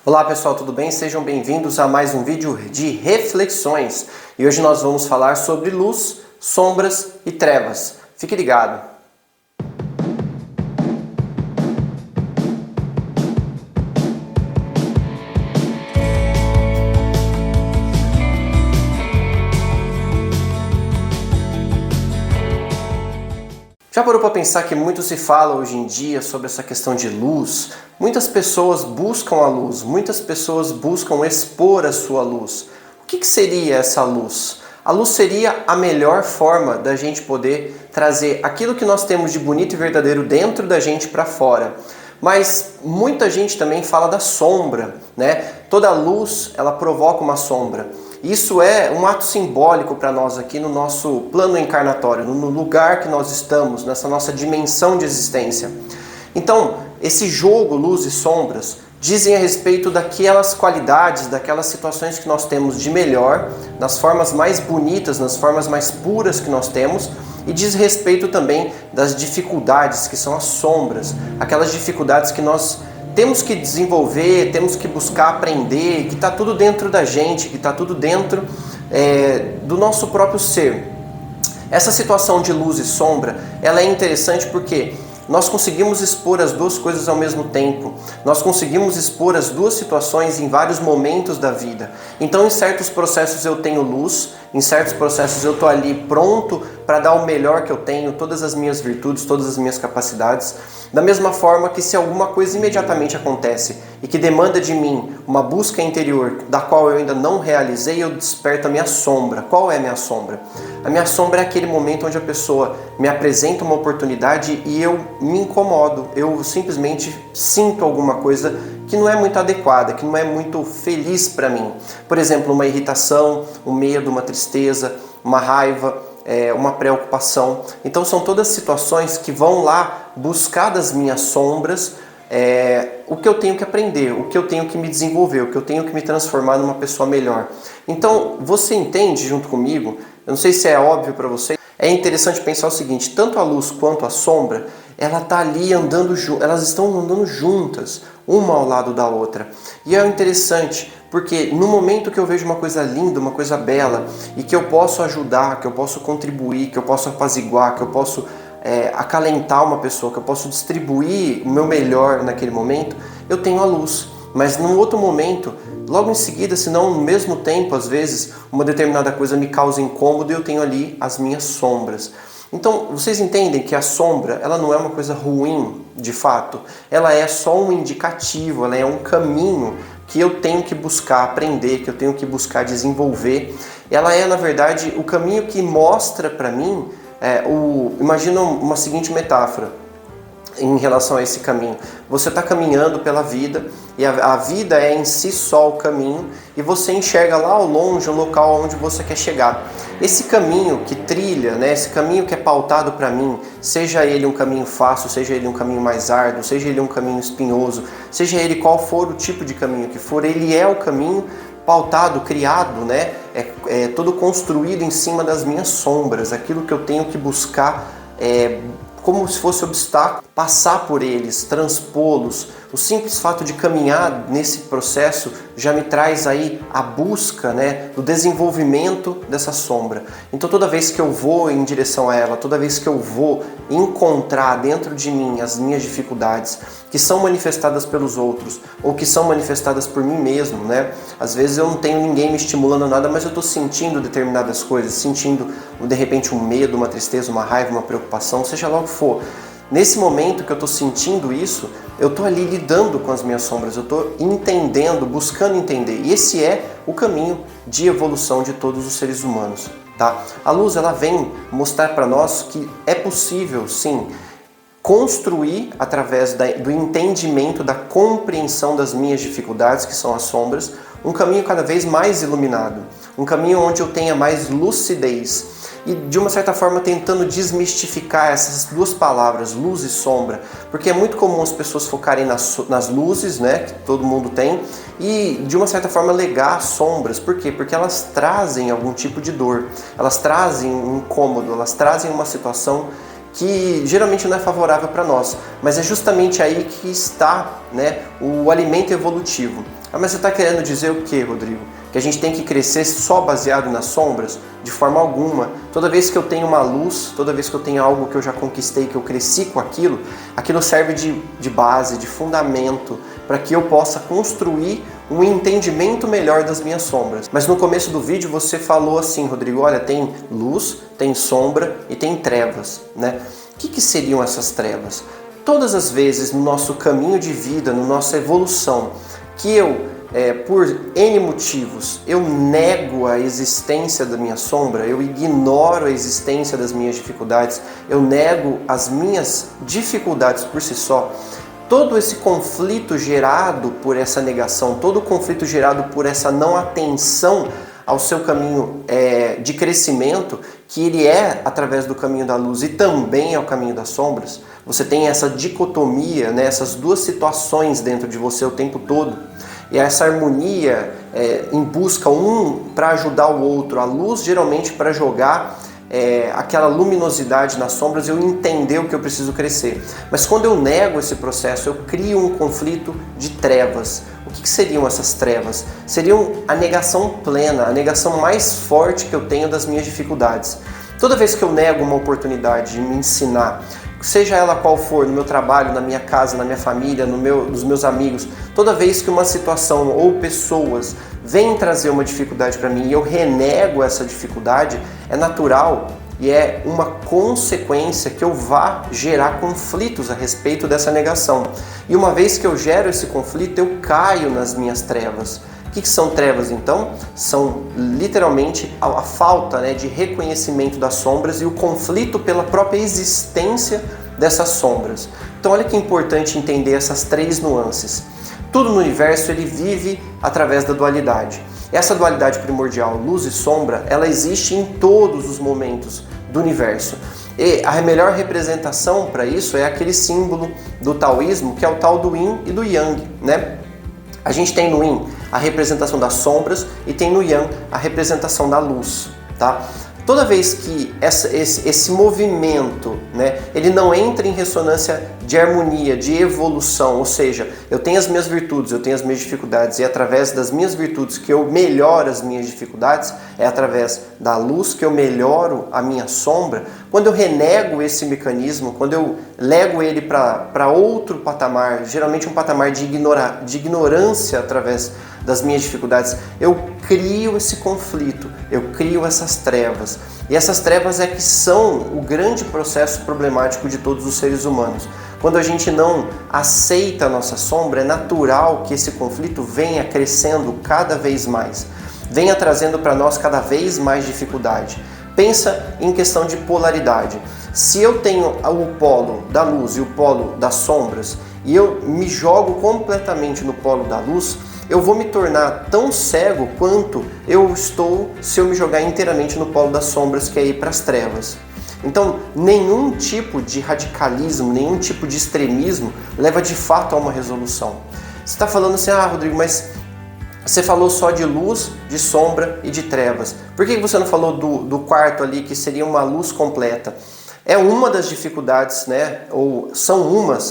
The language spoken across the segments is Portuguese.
Olá pessoal, tudo bem? Sejam bem-vindos a mais um vídeo de reflexões. E hoje nós vamos falar sobre luz, sombras e trevas. Fique ligado! Já parou para pensar que muito se fala hoje em dia sobre essa questão de luz? Muitas pessoas buscam a luz, muitas pessoas buscam expor a sua luz. O que seria essa luz? A luz seria a melhor forma da gente poder trazer aquilo que nós temos de bonito e verdadeiro dentro da gente para fora. Mas muita gente também fala da sombra, né? Toda luz, ela provoca uma sombra. Isso é um ato simbólico para nós aqui no nosso plano encarnatório, no lugar que nós estamos, nessa nossa dimensão de existência. Então, esse jogo luz e sombras dizem a respeito daquelas qualidades, daquelas situações que nós temos de melhor, nas formas mais bonitas, nas formas mais puras que nós temos, e diz respeito também das dificuldades, que são as sombras, aquelas dificuldades que nós temos que desenvolver, temos que buscar aprender, que está tudo dentro da gente, que está tudo dentro do nosso próprio ser. Essa situação de luz e sombra, ela é interessante porque nós conseguimos expor as duas coisas ao mesmo tempo. Nós conseguimos expor as duas situações em vários momentos da vida. Então, em certos processos eu tenho luz, em certos processos eu estou ali pronto para dar o melhor que eu tenho, todas as minhas virtudes, todas as minhas capacidades. Da mesma forma que se alguma coisa imediatamente acontece e que demanda de mim uma busca interior da qual eu ainda não realizei, eu desperto a minha sombra. Qual é a minha sombra? A minha sombra é aquele momento onde a pessoa me apresenta uma oportunidade e eu me incomodo, eu simplesmente sinto alguma coisa que não é muito adequada, que não é muito feliz para mim. Por exemplo, uma irritação, um medo, uma tristeza, uma raiva, uma preocupação. Então são todas situações que vão lá buscar das minhas sombras o que eu tenho que aprender, o que eu tenho que me desenvolver, o que eu tenho que me transformar numa pessoa melhor. Então você entende junto comigo, eu não sei se é óbvio para você, é interessante pensar o seguinte, tanto a luz quanto a sombra, ela está ali andando, elas estão andando juntas, uma ao lado da outra. E é interessante, porque no momento que eu vejo uma coisa linda, uma coisa bela, e que eu posso ajudar, que eu posso contribuir, que eu posso apaziguar, que eu posso acalentar uma pessoa, que eu posso distribuir o meu melhor naquele momento, eu tenho a luz. Mas num outro momento, logo em seguida, se não no mesmo tempo, às vezes, uma determinada coisa me causa incômodo e eu tenho ali as minhas sombras. Então, vocês entendem que a sombra, ela não é uma coisa ruim, de fato. Ela é só um indicativo, ela é um caminho que eu tenho que buscar aprender, que eu tenho que buscar desenvolver. Ela é, na verdade, o caminho que mostra para mim, imagina uma seguinte metáfora em relação a esse caminho. Você está caminhando pela vida e a vida é em si só o caminho e você enxerga lá ao longe o local onde você quer chegar. Esse caminho que trilha, né, esse caminho que é pautado para mim, seja ele um caminho fácil, seja ele um caminho mais árduo, seja ele um caminho espinhoso, seja ele qual for o tipo de caminho que for, ele é o caminho pautado, criado, né, todo construído em cima das minhas sombras, aquilo que eu tenho que buscar como se fosse obstáculo, passar por eles, transpô-los. O simples fato de caminhar nesse processo já me traz aí a busca, né, do desenvolvimento dessa sombra. Então toda vez que eu vou em direção a ela, toda vez que eu vou encontrar dentro de mim as minhas dificuldades, que são manifestadas pelos outros, ou que são manifestadas por mim mesmo, né? Às vezes eu não tenho ninguém me estimulando a nada, mas eu estou sentindo determinadas coisas, sentindo de repente um medo, uma tristeza, uma raiva, uma preocupação, seja lá o que for. Nesse momento que eu estou sentindo isso, eu estou ali lidando com as minhas sombras, eu estou entendendo, buscando entender. E esse é o caminho de evolução de todos os seres humanos, tá? A luz, ela vem mostrar para nós que é possível, sim, construir através do entendimento, da compreensão das minhas dificuldades, que são as sombras, um caminho cada vez mais iluminado, um caminho onde eu tenha mais lucidez. E de uma certa forma tentando desmistificar essas duas palavras, luz e sombra, porque é muito comum as pessoas focarem nas luzes, né, que todo mundo tem, e de uma certa forma negar as sombras. Por quê? Porque elas trazem algum tipo de dor, elas trazem um incômodo, elas trazem uma situação que geralmente não é favorável para nós, mas é justamente aí que está, né, o alimento evolutivo. Ah, mas você está querendo dizer o que, Rodrigo? Que a gente tem que crescer só baseado nas sombras? De forma alguma. Toda vez que eu tenho uma luz, toda vez que eu tenho algo que eu já conquistei, que eu cresci com aquilo, aquilo serve de base, de fundamento, para que eu possa construir um entendimento melhor das minhas sombras. Mas no começo do vídeo você falou assim, Rodrigo, olha, tem luz, tem sombra e tem trevas, né? O que seriam essas trevas? Todas as vezes no nosso caminho de vida, na nossa evolução, que eu, por N motivos, eu nego a existência da minha sombra, eu ignoro a existência das minhas dificuldades, eu nego as minhas dificuldades por si só, todo esse conflito gerado por essa negação, todo o conflito gerado por essa não atenção ao seu caminho de crescimento, que ele é através do caminho da luz e também é o caminho das sombras, você tem essa dicotomia, né, essas duas situações dentro de você o tempo todo. E essa harmonia em busca um para ajudar o outro, a luz geralmente para jogar aquela luminosidade nas sombras e eu entender o que eu preciso crescer. Mas quando eu nego esse processo, eu crio um conflito de trevas. O que seriam essas trevas? Seriam a negação plena, a negação mais forte que eu tenho das minhas dificuldades. Toda vez que eu nego uma oportunidade de me ensinar, seja ela qual for, no meu trabalho, na minha casa, na minha família, nos meus amigos, toda vez que uma situação ou pessoas vêm trazer uma dificuldade para mim e eu renego essa dificuldade, é natural e é uma consequência que eu vá gerar conflitos a respeito dessa negação. E uma vez que eu gero esse conflito, eu caio nas minhas trevas. O que são trevas então? São literalmente a falta, né, de reconhecimento das sombras e o conflito pela própria existência dessas sombras. Então olha que importante entender essas três nuances. Tudo no universo ele vive através da dualidade. Essa dualidade primordial, luz e sombra, ela existe em todos os momentos do universo. E a melhor representação para isso é aquele símbolo do taoísmo, que é o tal do Yin e do Yang, né? A gente tem no Yin a representação das sombras e tem no Yang a representação da luz, tá? Toda vez que esse movimento, né, ele não entra em ressonância de harmonia, de evolução, ou seja, eu tenho as minhas virtudes, eu tenho as minhas dificuldades e é através das minhas virtudes que eu melhoro as minhas dificuldades, é através da luz que eu melhoro a minha sombra. Quando eu renego esse mecanismo, quando eu lego ele para outro patamar, geralmente um patamar de ignorância através das minhas dificuldades, eu crio esse conflito, eu crio essas trevas. E essas trevas é que são o grande processo problemático de todos os seres humanos. Quando a gente não aceita a nossa sombra, é natural que esse conflito venha crescendo cada vez mais, venha trazendo para nós cada vez mais dificuldade. Pensa em questão de polaridade. Se eu tenho o polo da luz e o polo das sombras, e eu me jogo completamente no polo da luz, eu vou me tornar tão cego quanto eu estou se eu me jogar inteiramente no polo das sombras, que é ir para as trevas. Então, nenhum tipo de radicalismo, nenhum tipo de extremismo leva de fato a uma resolução. Você está falando assim, ah, Rodrigo, mas você falou só de luz, de sombra e de trevas. Por que você não falou do quarto ali, que seria uma luz completa? É uma das dificuldades, né? Ou são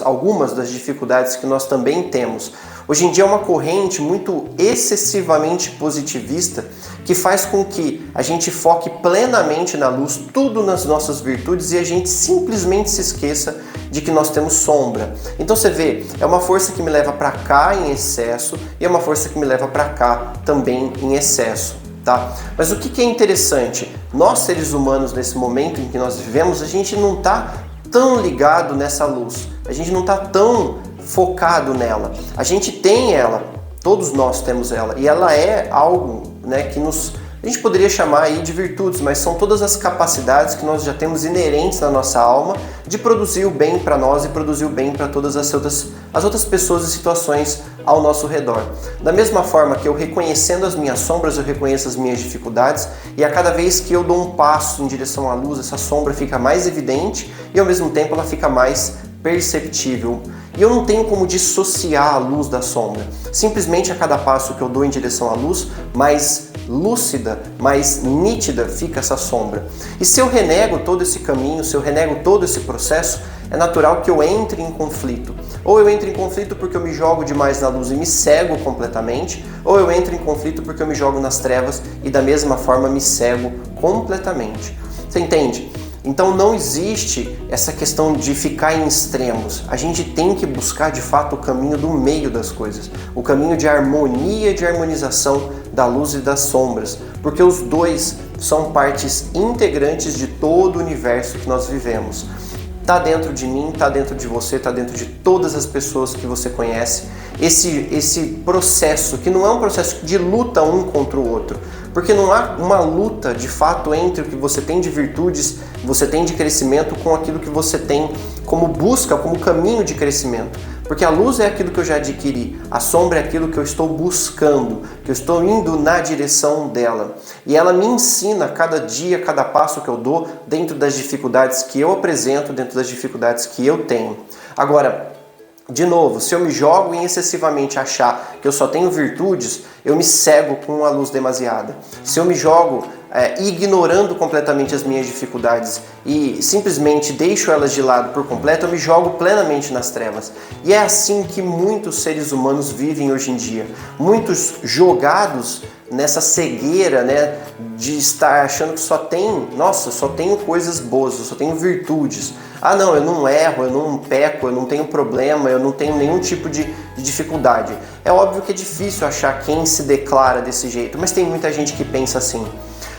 algumas das dificuldades que nós também temos. Hoje em dia é uma corrente muito excessivamente positivista que faz com que a gente foque plenamente na luz, tudo nas nossas virtudes e a gente simplesmente se esqueça de que nós temos sombra. Então você vê, é uma força que me leva para cá em excesso e é uma força que me leva para cá também em excesso. Tá? Mas o que é interessante? Nós seres humanos, nesse momento em que nós vivemos, a gente não está tão ligado nessa luz, a gente não está tão focado nela. A gente tem ela, todos nós temos ela, e ela é algo, né, que a gente poderia chamar aí de virtudes, mas são todas as capacidades que nós já temos inerentes na nossa alma de produzir o bem para nós e produzir o bem para todas as outras pessoas e situações ao nosso redor. Da mesma forma que eu reconhecendo as minhas sombras, eu reconheço as minhas dificuldades e a cada vez que eu dou um passo em direção à luz, essa sombra fica mais evidente e ao mesmo tempo ela fica mais perceptível. E eu não tenho como dissociar a luz da sombra. Simplesmente a cada passo que eu dou em direção à luz, mais lúcida, mais nítida fica essa sombra. E se eu renego todo esse caminho, se eu renego todo esse processo, é natural que eu entre em conflito. Ou eu entro em conflito porque eu me jogo demais na luz e me cego completamente, ou eu entro em conflito porque eu me jogo nas trevas e da mesma forma me cego completamente. Você entende? Então não existe essa questão de ficar em extremos. A gente tem que buscar de fato o caminho do meio das coisas, o caminho de harmonia, de harmonização da luz e das sombras, porque os dois são partes integrantes de todo o universo que nós vivemos. Está dentro de mim, está dentro de você, está dentro de todas as pessoas que você conhece. Esse processo, que não é um processo de luta um contra o outro, porque não há uma luta de fato entre o que você tem de virtudes, você tem de crescimento com aquilo que você tem como busca, como caminho de crescimento. Porque a luz é aquilo que eu já adquiri, a sombra é aquilo que eu estou buscando, que eu estou indo na direção dela. E ela me ensina cada dia, cada passo que eu dou, dentro das dificuldades que eu apresento, dentro das dificuldades que eu tenho. Agora, de novo, se eu me jogo em excessivamente achar que eu só tenho virtudes, eu me cego com a luz demasiada. Se eu me jogo ignorando completamente as minhas dificuldades e simplesmente deixo elas de lado por completo, eu me jogo plenamente nas trevas. E é assim que muitos seres humanos vivem hoje em dia. Muitos jogados nessa cegueira, né, de estar achando que só tenho coisas boas, eu só tenho virtudes. Ah não, eu não erro, eu não peco, eu não tenho problema, eu não tenho nenhum tipo de dificuldade. É óbvio que é difícil achar quem se declara desse jeito, mas tem muita gente que pensa assim.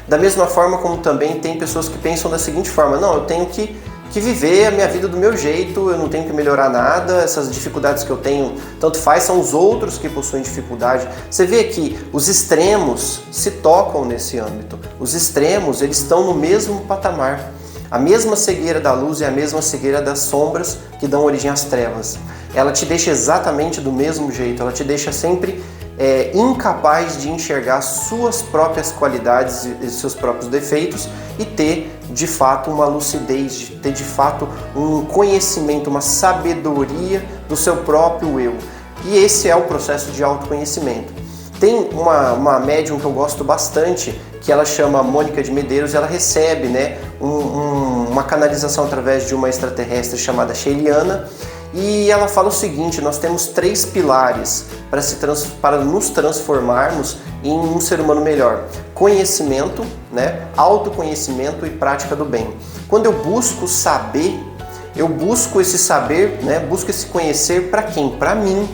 Da mesma forma como também tem pessoas que pensam da seguinte forma: não, eu tenho que viver a minha vida do meu jeito, eu não tenho que melhorar nada, essas dificuldades que eu tenho, tanto faz, são os outros que possuem dificuldade. Você vê que os extremos se tocam nesse âmbito. Os extremos, eles estão no mesmo patamar. A mesma cegueira da luz é a mesma cegueira das sombras que dão origem às trevas. Ela te deixa exatamente do mesmo jeito, ela te deixa sempre incapaz de enxergar suas próprias qualidades e seus próprios defeitos e ter de fato uma lucidez, de ter de fato um conhecimento, uma sabedoria do seu próprio eu. E esse é o processo de autoconhecimento. Tem uma médium que eu gosto bastante, que ela chama Mônica de Medeiros. Ela recebe, né, uma canalização através de uma extraterrestre chamada Sheiliana, e ela fala o seguinte: nós temos 3 pilares para nos transformarmos em um ser humano melhor: conhecimento, né, autoconhecimento e prática do bem. Quando eu busco saber, eu busco esse saber, né, busco esse conhecer para quem? Para mim.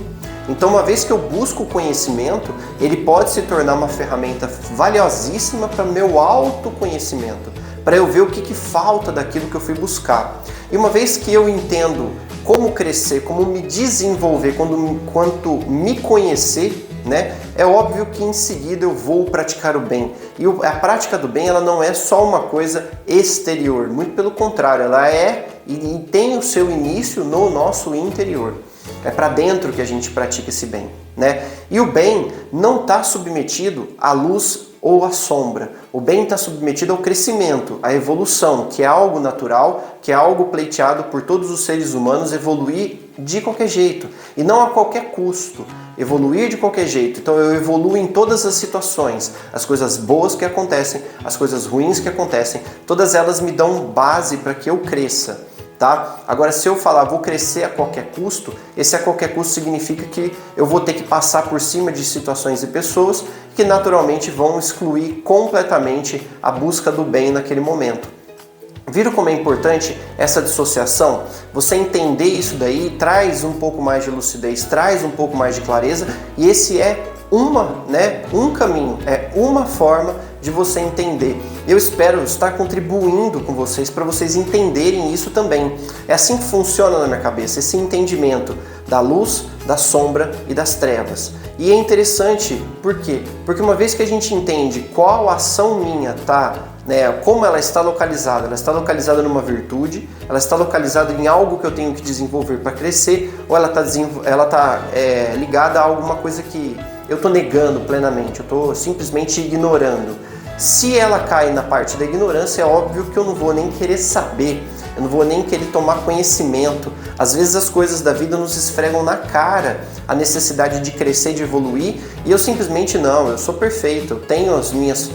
Então, uma vez que eu busco o conhecimento, ele pode se tornar uma ferramenta valiosíssima para o meu autoconhecimento, para eu ver o que falta daquilo que eu fui buscar. E uma vez que eu entendo como crescer, como me desenvolver, quanto me conhecer, né, é óbvio que em seguida eu vou praticar o bem. E a prática do bem, ela não é só uma coisa exterior, muito pelo contrário, ela é e tem o seu início no nosso interior. É para dentro que a gente pratica esse bem, né? E o bem não está submetido à luz ou à sombra. O bem está submetido ao crescimento, à evolução, que é algo natural, que é algo pleiteado por todos os seres humanos, evoluir de qualquer jeito e não a qualquer custo. Evoluir de qualquer jeito. Então eu evoluo em todas as situações. As coisas boas que acontecem, as coisas ruins que acontecem, todas elas me dão base para que eu cresça. Tá? Agora, se eu falar vou crescer a qualquer custo, esse a qualquer custo significa que eu vou ter que passar por cima de situações e pessoas que naturalmente vão excluir completamente a busca do bem naquele momento. Viram como é importante essa dissociação? Você entender isso daí traz um pouco mais de lucidez, traz um pouco mais de clareza, e esse é um caminho, é uma forma de você entender. Eu espero estar contribuindo com vocês para vocês entenderem isso também. É assim que funciona na minha cabeça, esse entendimento da luz, da sombra e das trevas. E é interessante, por quê? Porque uma vez que a gente entende qual ação minha está, né, como ela está localizada numa virtude, ela está localizada em algo que eu tenho que desenvolver para crescer, ou ela está ligada a alguma coisa que eu estou negando plenamente, eu estou simplesmente ignorando. Se ela cai na parte da ignorância, é óbvio que eu não vou nem querer saber eu não vou nem querer tomar conhecimento. Às vezes as coisas da vida nos esfregam na cara a necessidade de crescer, de evoluir, e eu simplesmente não, eu sou perfeito, eu tenho as minhas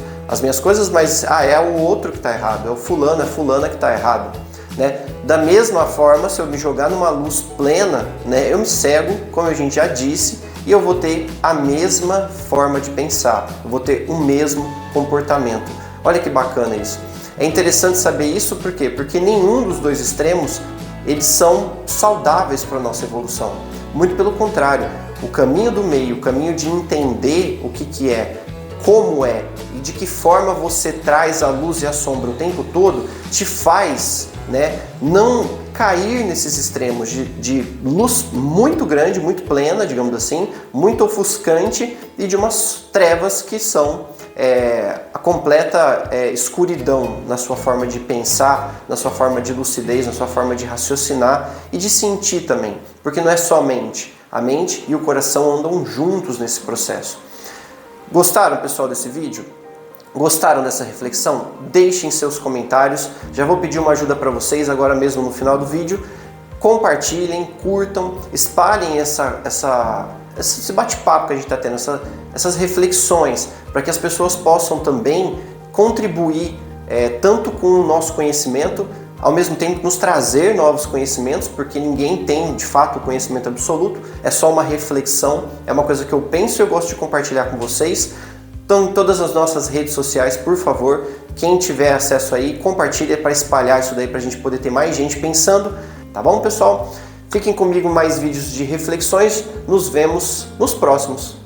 coisas, mas é o outro que está errado, é o fulano, é a fulana que está errado. Né? Da mesma forma, se eu me jogar numa luz plena, né, eu me cego, como a gente já disse, e eu vou ter a mesma forma de pensar, eu vou ter o mesmo comportamento. Olha que bacana isso. É interessante saber isso por quê? Porque nenhum dos dois extremos eles são saudáveis para a nossa evolução. Muito pelo contrário, o caminho do meio, o caminho de entender o que é, como é e de que forma você traz a luz e a sombra o tempo todo, te faz, né, não cair nesses extremos de luz muito grande, muito plena, digamos assim, muito ofuscante, e de umas trevas que são a completa escuridão na sua forma de pensar, na sua forma de lucidez, na sua forma de raciocinar e de sentir também, porque não é só a mente e o coração andam juntos nesse processo. Gostaram, pessoal, desse vídeo? Gostaram dessa reflexão? Deixem seus comentários. Já vou pedir uma ajuda para vocês agora mesmo no final do vídeo. Compartilhem, curtam, espalhem esse bate-papo que a gente está tendo, essas reflexões, para que as pessoas possam também contribuir tanto com o nosso conhecimento, ao mesmo tempo nos trazer novos conhecimentos, porque ninguém tem de fato o conhecimento absoluto, é só uma reflexão, é uma coisa que eu penso e eu gosto de compartilhar com vocês. Então, em todas as nossas redes sociais, por favor, quem tiver acesso aí, compartilha para espalhar isso daí, para a gente poder ter mais gente pensando, tá bom, pessoal? Fiquem comigo em mais vídeos de reflexões, nos vemos nos próximos.